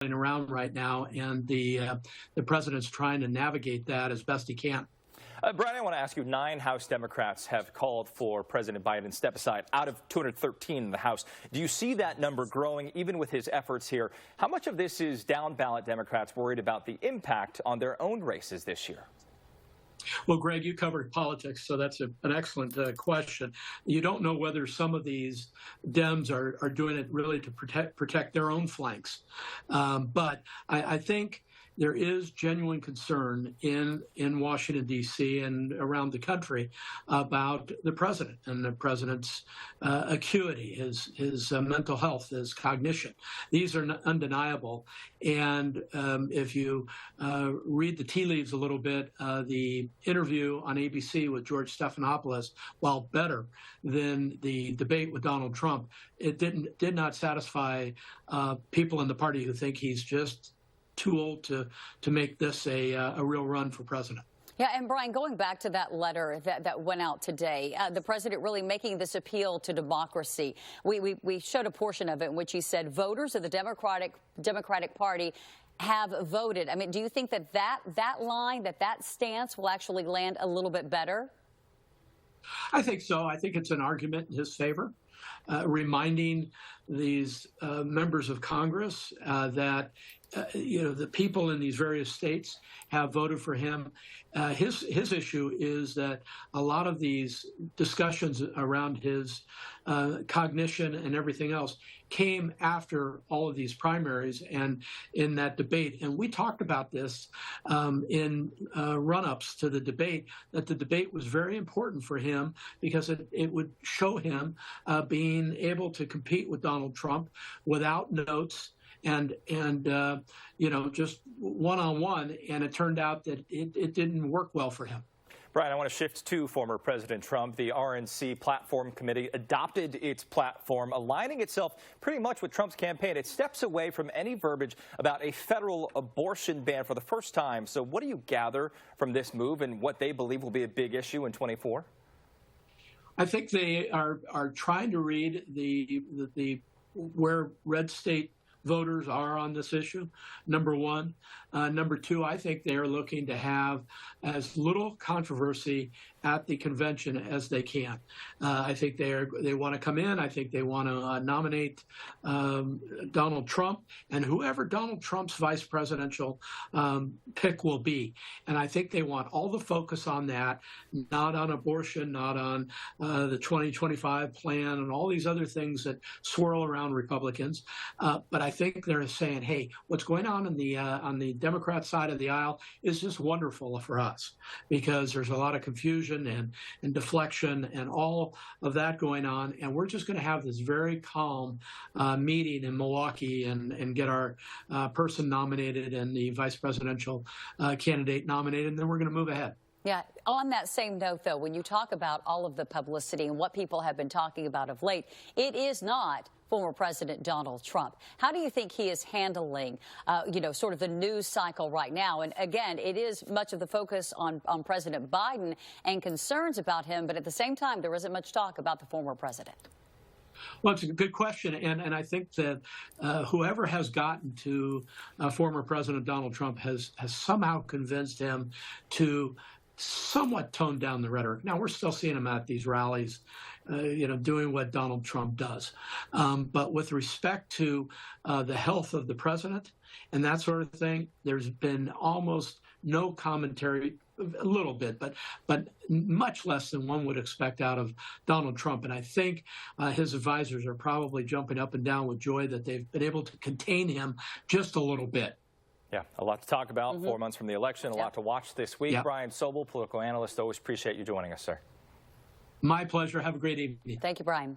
around right now, and the president's trying to navigate that as best he can. Brian, I want to ask you, 9 House Democrats have called for President Biden step aside out of 213 in the House. Do you see that number growing even with his efforts here? How much of this is down ballot Democrats worried about the impact on their own races this year? Well, Greg, you covered politics, so that's an excellent question. You don't know whether some of these Dems are doing it really to protect their own flanks. But I think there is genuine concern in Washington, D.C. and around the country about the president and the president's acuity, his mental health, his cognition. These are undeniable. And if you read the tea leaves a little bit, the interview on ABC with George Stephanopoulos, while better than the debate with Donald Trump, it did not satisfy people in the party who think he's just too old to make this a real run for president. Yeah, and Brian, going back to that letter that went out today, the president really making this appeal to democracy. We showed a portion of it in which he said voters of the Democratic Party have voted. I mean, do you think that line, that stance will actually land a little bit better? I think so. I think it's an argument in his favor, reminding these members of Congress that the people in these various states have voted for him. His issue is that a lot of these discussions around his cognition and everything else came after all of these primaries and in that debate. And we talked about this in run-ups to the debate, that the debate was very important for him because it would show him being able to compete with Donald Trump without notes and just one-on-one, and it turned out that it didn't work well for him. Brian, I want to shift to former President Trump. The RNC Platform Committee adopted its platform, aligning itself pretty much with Trump's campaign. It steps away from any verbiage about a federal abortion ban for the first time. So what do you gather from this move and what they believe will be a big issue in 24? I think they are trying to read the where red state voters are on this issue, number one. Number two, I think they are looking to have as little controversy at the convention as they can. I think they want to come in. I think they want to nominate Donald Trump and whoever Donald Trump's vice presidential pick will be. And I think they want all the focus on that, not on abortion, not on the 2025 plan and all these other things that swirl around Republicans. But I think they're saying, hey, what's going on the Democrat side of the aisle is just wonderful for us because there's a lot of confusion and deflection and all of that going on. And we're just going to have this very calm meeting in Milwaukee and get our person nominated and the vice presidential candidate nominated, and then we're going to move ahead. Yeah. On that same note, though, when you talk about all of the publicity and what people have been talking about of late, it is not former President Donald Trump. How do you think he is handling, sort of the news cycle right now? And again, it is much of the focus on President Biden and concerns about him, but at the same time, there isn't much talk about the former president. Well, it's a good question, and I think that whoever has gotten to former President Donald Trump has somehow convinced him to somewhat tone down the rhetoric. Now, we're still seeing him at these rallies, doing what Donald Trump does. But with respect to the health of the president and that sort of thing, there's been almost no commentary, a little bit, but much less than one would expect out of Donald Trump. And I think his advisors are probably jumping up and down with joy that they've been able to contain him just a little bit. Yeah, a lot to talk about. 4 months from the election, a lot to watch this week. Yep. Brian Sobel, political analyst, always appreciate you joining us, sir. My pleasure. Have a great evening. Thank you, Brian.